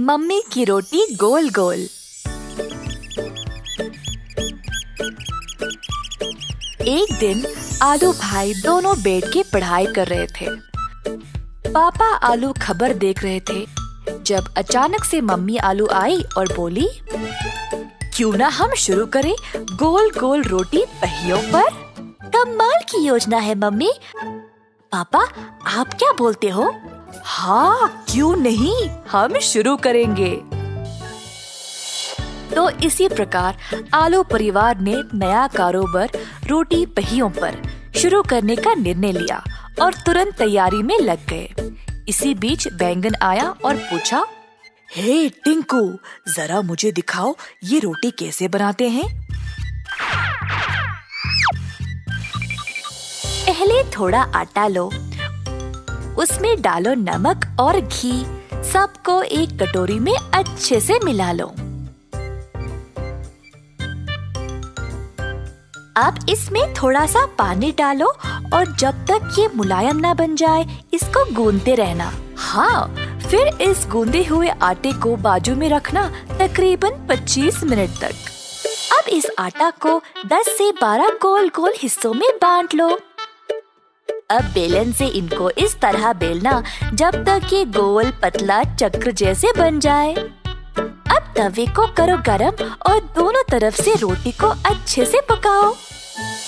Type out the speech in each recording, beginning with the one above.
Mummy की रोटी गोल गोल। एक दिन आलू भाई दोनों बैठ के पढ़ाई कर रहे थे। पापा आलू खबर देख रहे थे जब अचानक से मम्मी आलू आई और बोली, क्यों ना हम शुरू करें गोल गोल रोटी पहियों पर। कमाल की योजना है मम्मी। पापा आप क्या बोलते हो? हाँ क्यों नहीं, हम शुरू करेंगे। तो इसी प्रकार आलू परिवार ने नया कारोबार रोटी पहियों पर शुरू करने का निर्णय लिया और तुरंत तैयारी में लग गए। इसी बीच बैंगन आया और पूछा, हे टिंकू, जरा मुझे दिखाओ ये रोटी कैसे बनाते हैं। पहले थोड़ा आटा लो, उसमें डालो नमक और घी, सबको एक कटोरी में अच्छे से मिला लो। अब इसमें थोड़ा सा पानी डालो और जब तक ये मुलायम ना बन जाए इसको गूंदते रहना। हाँ, फिर इस गूंदे हुए आटे को बाजू में रखना तकरीबन 25 मिनट तक। अब इस आटा को 10 से 12 गोल गोल हिस्सों में बांट लो। अब बेलन से इनको इस तरह बेलना जब तक ये गोल पतला चक्र जैसे बन जाए। अब तवे को करो गरम और दोनों तरफ से रोटी को अच्छे से पकाओ।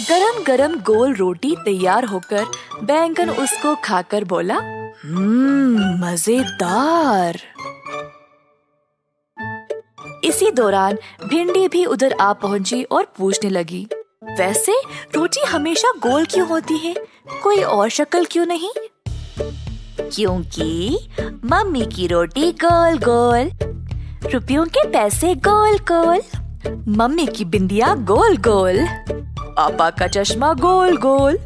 गरम गरम गोल रोटी तैयार होकर बैंगन उसको खाकर बोला, मजेदार। इसी दौरान भिंडी भी उधर आ पहुंची और पूछने लगी, वैसे रोटी हमेशा गोल क्यों होती है, कोई और शक्ल क्यों नहीं? क्योंकि मम्मी की रोटी गोल गोल, रुपयों के पैसे गोल गोल, मम्मी की बिंदिया गोल गोल, पापा का चश्मा गोल गोल,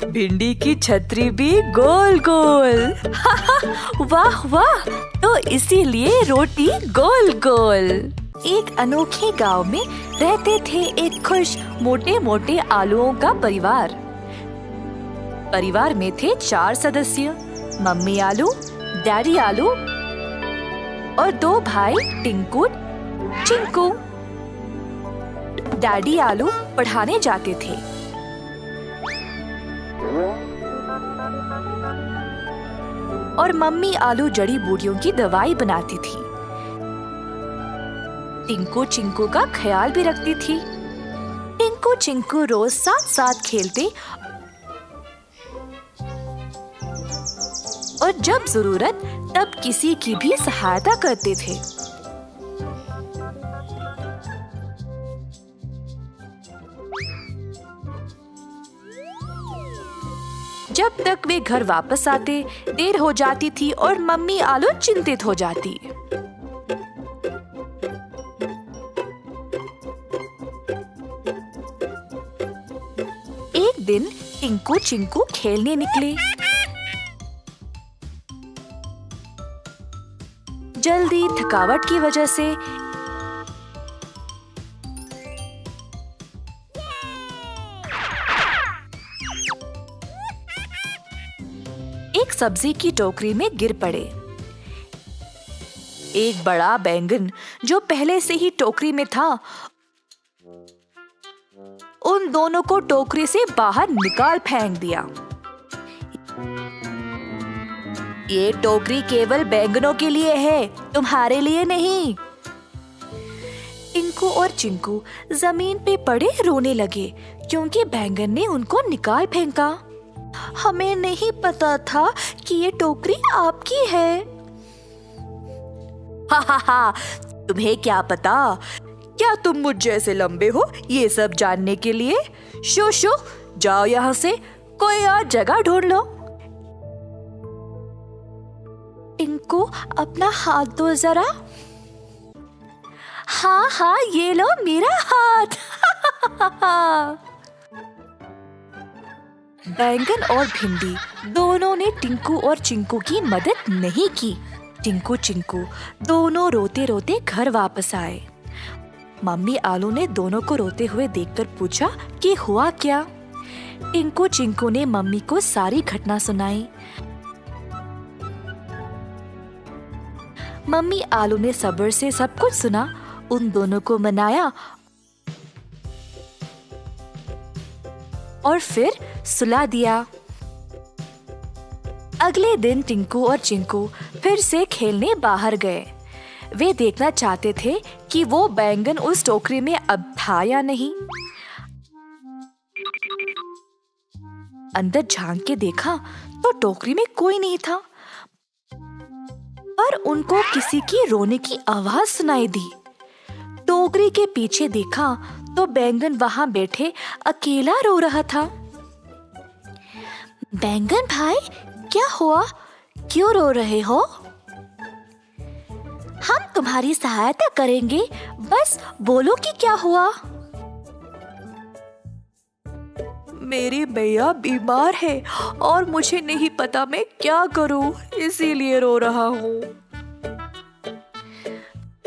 भिंडी की छतरी भी गोल गोल। वाह वाह, तो इसीलिए रोटी गोल गोल। एक अनोखे गांव में रहते थे एक खुश मोटे मोटे आलूओं का परिवार। परिवार में थे 4 सदस्य, मम्मी आलू, डैडी आलू और 2 भाई टिंकू चिंकू। डैडी आलू पढ़ाने जाते थे और मम्मी आलू जड़ी बूटियों की दवाई बनाती थी। टिंकू चिंकू का ख्याल भी रखती थी। टिंकू चिंकू रोज साथ साथ खेलते और जब जरूरत तब किसी की भी सहायता करते थे। जब तक वे घर वापस आते देर हो जाती थी और मम्मी आलू चिंतित हो जाती। एक दिन टिंकू चिंकू खेलने निकले। जल्दी थकावट की वजह से एक सब्जी की टोकरी में गिर पड़े। एक बड़ा बैंगन जो पहले से ही टोकरी में था, उन दोनों को टोकरी से बाहर निकाल फेंक दिया। ये टोकरी केवल बैंगनों के लिए है, तुम्हारे लिए नहीं। टिंकू और चिंकू जमीन पे पड़े रोने लगे क्योंकि बैंगन ने उनको निकाल फेंका। हमें नहीं पता था कि ये टोकरी आपकी है। हा हा हा, तुम्हें क्या पता? क्या तुम मुझ जैसे लंबे हो ये सब जानने के लिए? शो शो, जाओ यहाँ से, कोई और जगह ढूंढ लो। टिंकू अपना हाथ दो जरा। हाँ हाँ, ये लो मेरा हाथ। बैंगन और भिंडी दोनों ने टिंकू और चिंकू की मदद नहीं की। टिंकू चिंकू दोनों रोते रोते घर वापस आए। मम्मी आलू ने दोनों को रोते हुए देखकर पूछा कि हुआ क्या। टिंकू चिंकू ने मम्मी को सारी घटना सुनाई। मम्मी आलू ने सब्र से सब कुछ सुना, उन दोनों को मनाया और फिर सुला दिया। अगले दिन टिंकू और चिंकू फिर से खेलने बाहर गए। वे देखना चाहते थे कि वो बैंगन उस टोकरी में अब था या नहीं। अंदर झांक के देखा तो टोकरी में कोई नहीं था, पर उनको किसी की रोने की आवाज सुनाई दी। टोकरी के पीछे देखा तो बैंगन वहां बैठे अकेला रो रहा था। बैंगन भाई, क्या हुआ? क्यों रो रहे हो? हम तुम्हारी सहायता करेंगे, बस बोलो कि क्या हुआ। मेरी मैया बीमार है और मुझे नहीं पता मैं क्या करूं, इसीलिए रो रहा हूँ।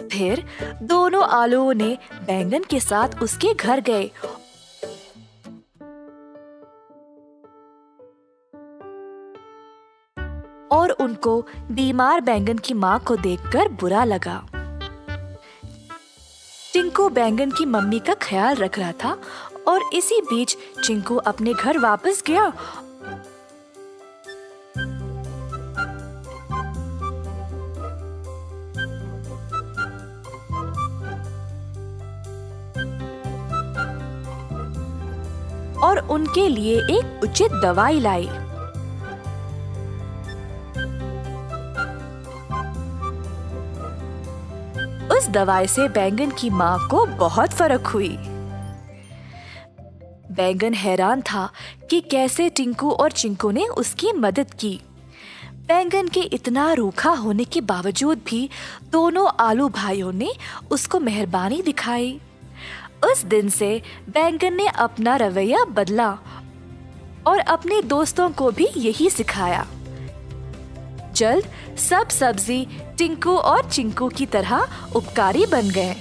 फिर दोनों आलुओं ने बैंगन के साथ उसके घर गए और उनको बीमार बैंगन की माँ को देखकर बुरा लगा। टिंकू बैंगन की मम्मी का ख्याल रख रहा था और इसी बीच चिंकू अपने घर वापस गया। और उनके लिए एक उचित दवाई लाई। उस दवाई से बैंगन की माँ को बहुत फर्क हुई। बैंगन हैरान था कि कैसे टिंकू और चिंकू ने उसकी मदद की। बैंगन के इतना रूखा होने के बावजूद भी दोनों आलू भाइयों ने उसको मेहरबानी दिखाई। उस दिन से बैंगन ने अपना रवैया बदला और अपने दोस्तों को भी यही सिखाया। जल्द सब सब्जी टिंकू और चिंकू की तरह उपकारी बन गए।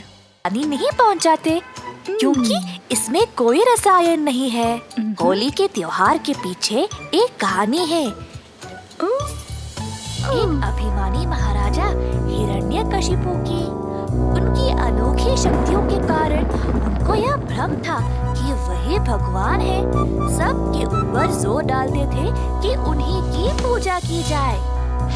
पानी नहीं पहुंचाते क्योंकि इसमें कोई रसायन नहीं है। होली के त्योहार के पीछे एक कहानी है। एक अभिमानी महाराजा हिरण्यकशिपु की। उनकी अनोखी शक्तियों के कारण उनको यह भ्रम था कि वही भगवान है। सबके ऊपर जोर डालते थे कि उन्हीं की पूजा की जाए।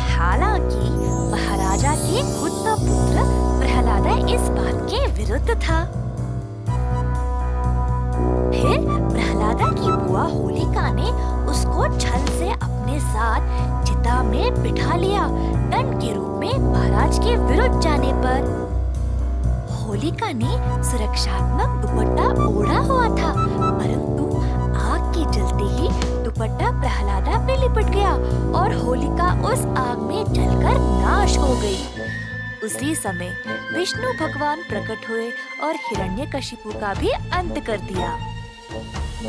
हालांकि महाराजा के खुद का पुत्र प्रहलादा इस बात के विरुद्ध था। फिर प्रहलादा की बुआ होलिका ने उसको छल से अपने साथ चिता में बिठा लिया, दंड के रूप में महाराज के विरुद्ध जाने पर। होलिका ने सुरक्षात्मक दुपट्टा ओढ़ा हुआ था, परंतु आग के जलते ही दुपट्टा प्रहलादा पे लिपट गया और होलिका उस आग में जलकर नाश हो गई। उसी समय विष्णु भगवान प्रकट हुए और हिरण्यकशिपु का भी अंत कर दिया।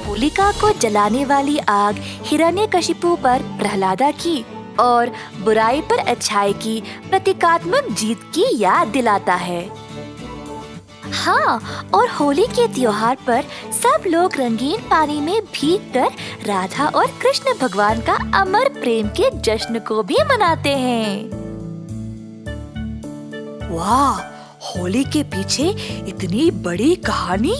होलिका को जलाने वाली आग हिरण्यकशिपु पर प्रहलादा की और बुराई पर अच्छाई की प्रतीकात्मक जीत की याद दिलाता है। हाँ, और होली के त्योहार पर सब लोग रंगीन पानी में भीगकर राधा और कृष्ण भगवान का अमर प्रेम के जश्न को भी मनाते हैं। वाह, होली के पीछे इतनी बड़ी कहानी।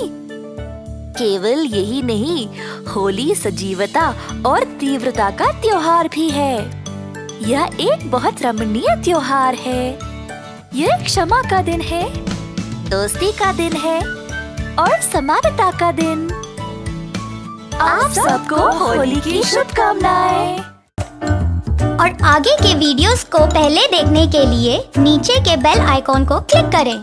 केवल यही नहीं, होली सजीवता और तीव्रता का त्योहार भी है। यह एक बहुत रमणीय त्योहार है। यह क्षमा का दिन है, दोस्ती का दिन है और समानता का दिन। आप सबको होली की शुभकामनाएं। और आगे के वीडियोस को पहले देखने के लिए नीचे के बेल आइकॉन को क्लिक करें।